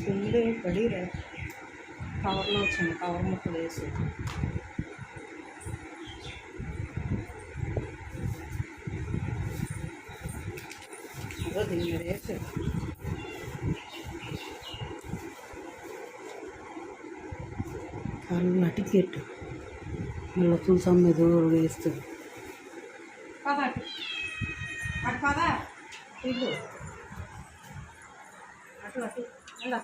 పిండి పడి కవర్లో వచ్చింది, కవర్ ముక్కలు వేసి అదో దీని మీద వేసి అల్ల టికెట్ మళ్ళీ తులసం మీద వేస్తుంది. పదా అటు పదా ఇటు అటు అటు అలా